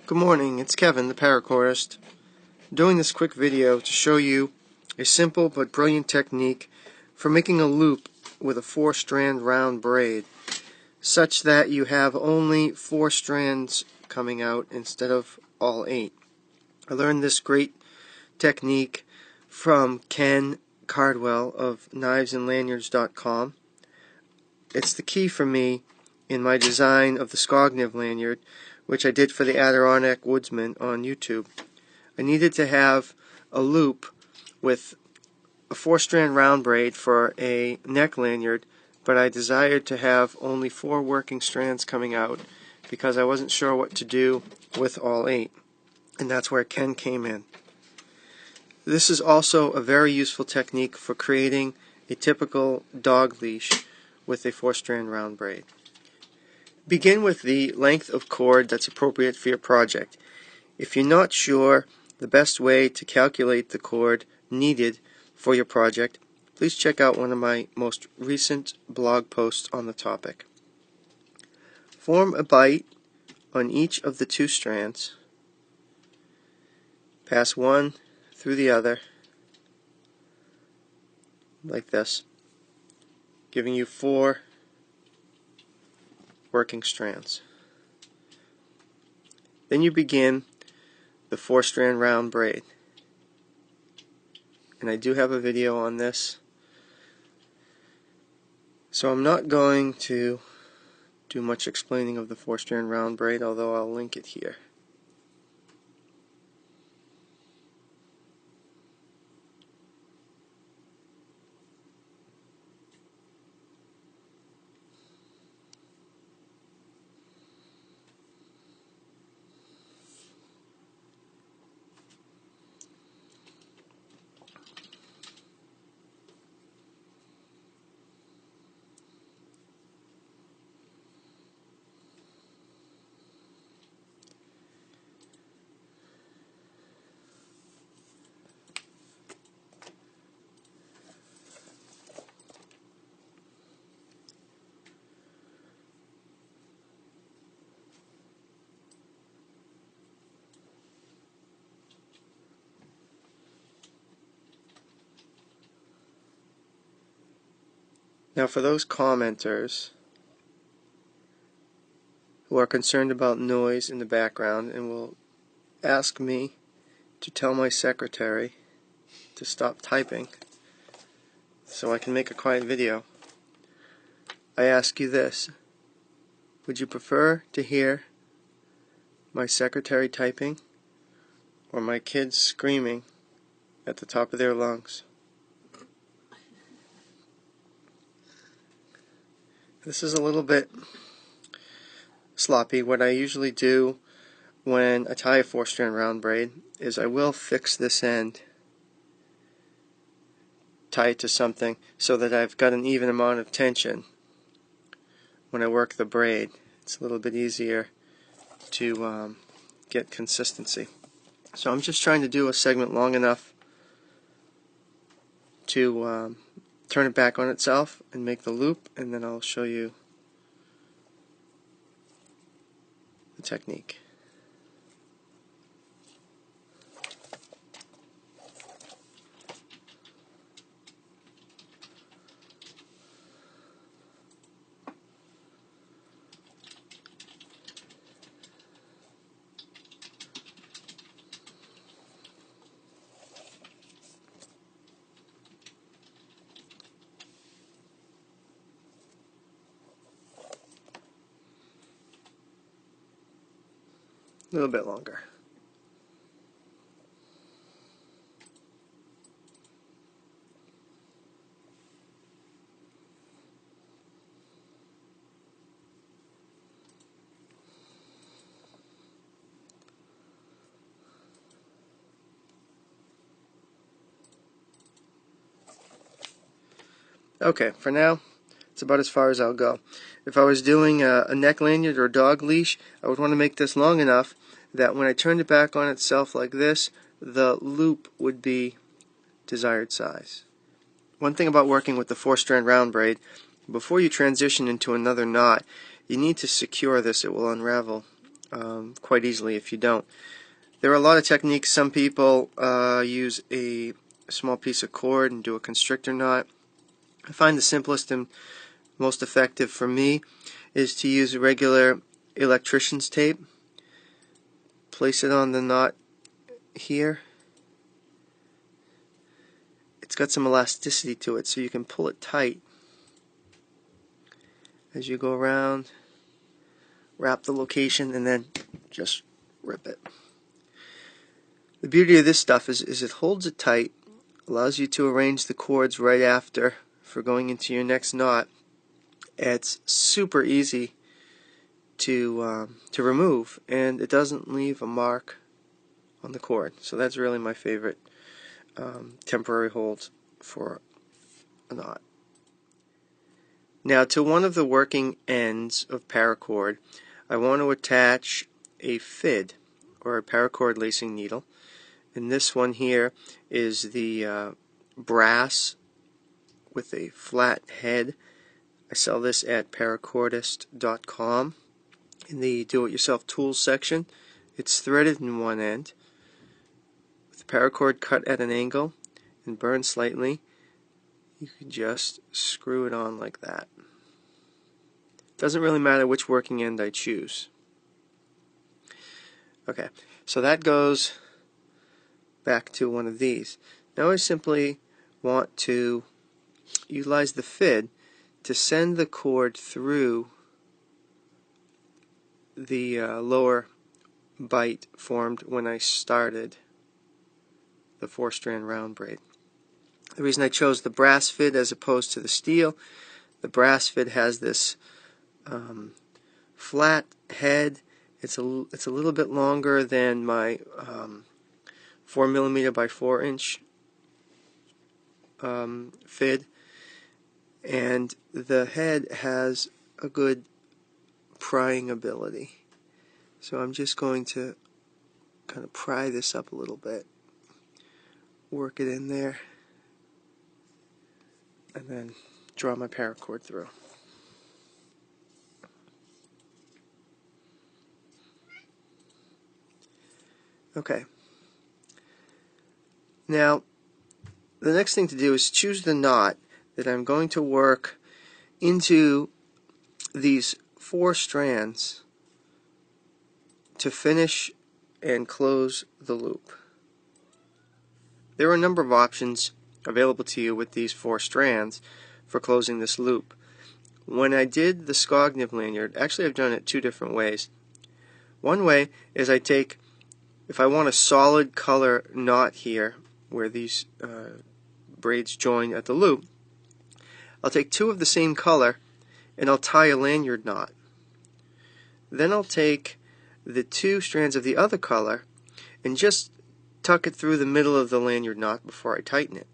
Good morning, it's Kevin, the paracordist, doing this quick video to show you a simple but brilliant technique for making a loop with a 4-strand round braid, such that you have only 4 strands coming out instead of all 8. I learned this great technique from Ken Cardwell of knivesandlanyards.com. It's the key for me in my design of the Skogniv lanyard, which I did for the Adirondack Woodsman on YouTube. I needed to have a loop with a 4-strand round braid for a neck lanyard, but I desired to have only 4 working strands coming out because I wasn't sure what to do with all 8, and that's where Ken came in. This is also a very useful technique for creating a typical dog leash with a 4-strand round braid. Begin with the length of cord that's appropriate for your project. If you're not sure the best way to calculate the cord needed for your project, please check out one of my most recent blog posts on the topic. Form a bite on each of the 2 strands. Pass one through the other, like this, giving you 4 working strands. Then you begin the 4-strand round braid. And I do have a video on this, so I'm not going to do much explaining of the 4-strand round braid, although I'll link it here. Now, for those commenters who are concerned about noise in the background and will ask me to tell my secretary to stop typing so I can make a quiet video, I ask you this: would you prefer to hear my secretary typing or my kids screaming at the top of their lungs? This is a little bit sloppy. What I usually do when I tie a 4-strand round braid is I will fix this end, tie it to something so that I've got an even amount of tension when I work the braid. It's a little bit easier to get consistency. So I'm just trying to do a segment long enough to turn it back on itself and make the loop, and then I'll show you the technique. A little bit longer. Okay, for now, it's about as far as I'll go. If I was doing a neck lanyard or a dog leash, I would want to make this long enough that when I turned it back on itself like this, the loop would be desired size. One thing about working with the 4-strand round braid, before you transition into another knot, you need to secure this. It will unravel quite easily if you don't. There are a lot of techniques. Some people use a small piece of cord and do a constrictor knot. I find the simplest and most effective for me is to use regular electrician's tape. Place it on the knot here. It's got some elasticity to it, so you can pull it tight as you go around, wrap the location, and then just rip it. The beauty of this stuff is it holds it tight, allows you to arrange the cords right after for going into your next knot. It's super easy to remove, and it doesn't leave a mark on the cord. So that's really my favorite temporary hold for a knot. Now, to one of the working ends of paracord, I want to attach a fid, or a paracord lacing needle. And this one here is the brass with a flat head. I sell this at paracordist.com in the do-it-yourself tools section. It's threaded in one end with the paracord cut at an angle and burned slightly. You can just screw it on like that. Doesn't really matter which working end I choose. Okay, so that goes back to one of these. Now I simply want to utilize the fid to send the cord through the lower bite formed when I started the 4-strand round braid. The reason I chose the brass fid as opposed to the steel, the brass fid has this flat head. It's a little bit longer than my 4mm by 4-inch fid, and the head has a good prying ability. So I'm just going to kind of pry this up a little bit, work it in there, and then draw my paracord through. Okay. Now, the next thing to do is choose the knot that I'm going to work into these 4 strands to finish and close the loop. There are a number of options available to you with these 4 strands for closing this loop. When I did the Skogniv lanyard, actually I've done it 2 different ways. One way is I take, if I want a solid color knot here where these braids join at the loop, I'll take 2 of the same color and I'll tie a lanyard knot. Then I'll take the 2 strands of the other color and just tuck it through the middle of the lanyard knot before I tighten it.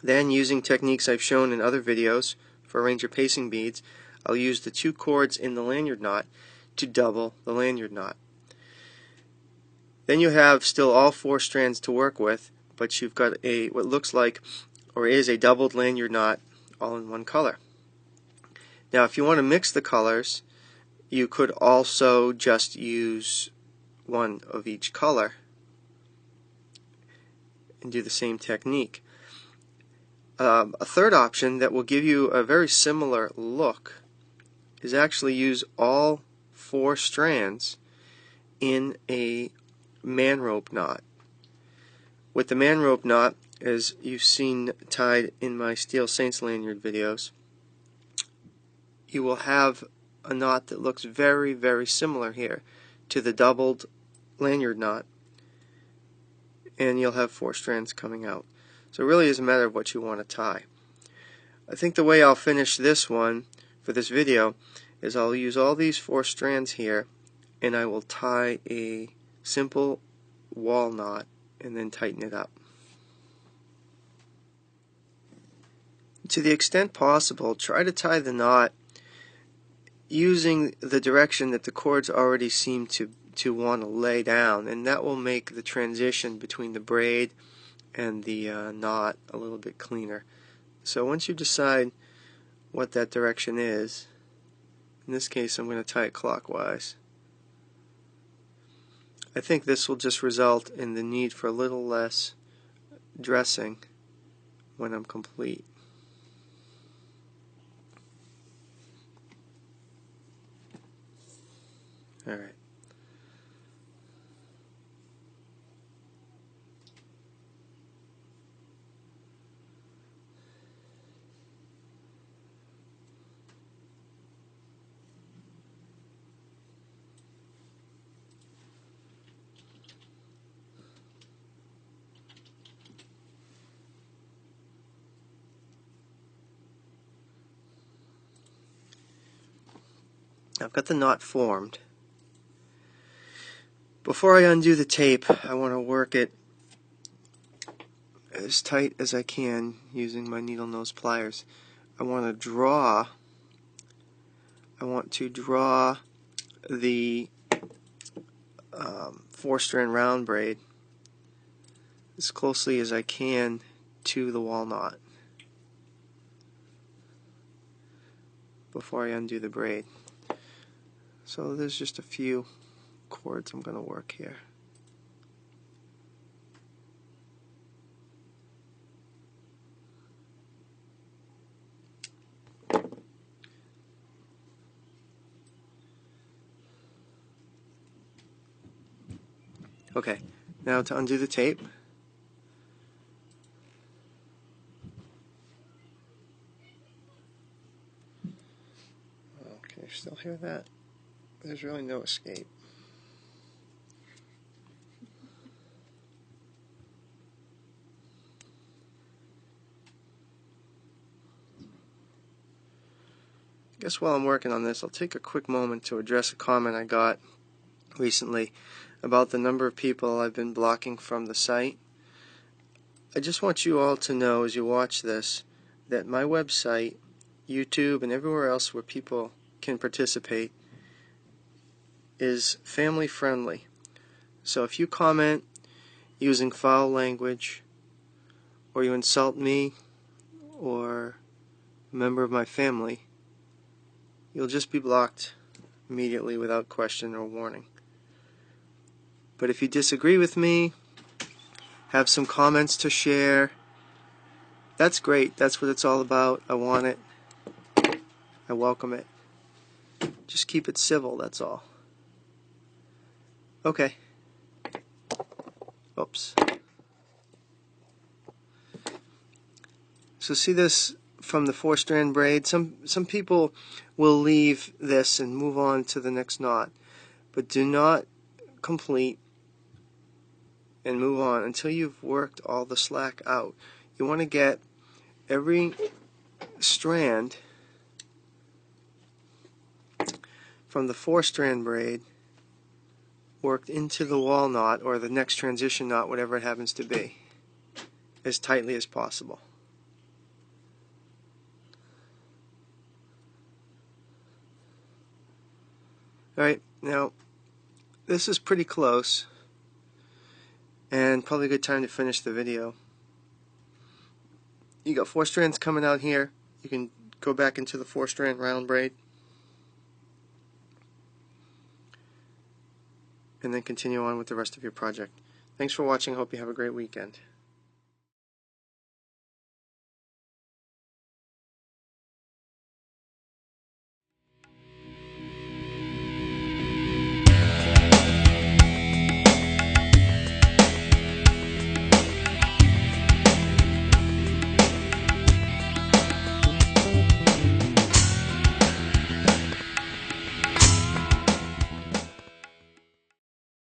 Then, using techniques I've shown in other videos for arranger pacing beads, I'll use the 2 cords in the lanyard knot to double the lanyard knot. Then you have still all 4 strands to work with, but you've got a what looks like or is a doubled lanyard knot all in one color. Now, if you want to mix the colors, you could also just use one of each color and do the same technique. A third option that will give you a very similar look is actually use all 4 strands in a man rope knot. With the man rope knot, as you've seen tied in my Steel Saints lanyard videos, you will have a knot that looks very, very similar here to the doubled lanyard knot, and you'll have 4 strands coming out. So it really is a matter of what you want to tie. I think the way I'll finish this one for this video is I'll use all these 4 strands here, and I will tie a simple wall knot and then tighten it up. To the extent possible, try to tie the knot using the direction that the cords already seem to want to lay down, and that will make the transition between the braid and the knot a little bit cleaner. So once you decide what that direction is, in this case I'm going to tie it clockwise, I think this will just result in the need for a little less dressing when I'm complete. Alright. I've got the knot formed. Before I undo the tape, I want to work it as tight as I can using my needle nose pliers. I want to draw the 4-strand round braid as closely as I can to the wall knot before I undo the braid. So there's just a few cords I'm going to work here. Okay, now to undo the tape. Oh, can you still hear that? There's really no escape. I guess while I'm working on this, I'll take a quick moment to address a comment I got recently about the number of people I've been blocking from the site. I just want you all to know as you watch this that my website, YouTube, and everywhere else where people can participate is family friendly. So if you comment using foul language, or you insult me or a member of my family, you'll just be blocked immediately without question or warning. But if you disagree with me, have some comments to share, that's great. That's what it's all about. I want it. I welcome it. Just keep it civil, that's all. Okay. Oops. So see this from the 4-strand braid? Some people will leave this and move on to the next knot. But do not complete and move on until you've worked all the slack out. You want to get every strand from the 4-strand braid worked into the wall knot or the next transition knot, whatever it happens to be, as tightly as possible. Alright, now this is pretty close and probably a good time to finish the video. You got 4 strands coming out here. You can go back into the 4-strand round braid and then continue on with the rest of your project. Thanks for watching. Hope you have a great weekend.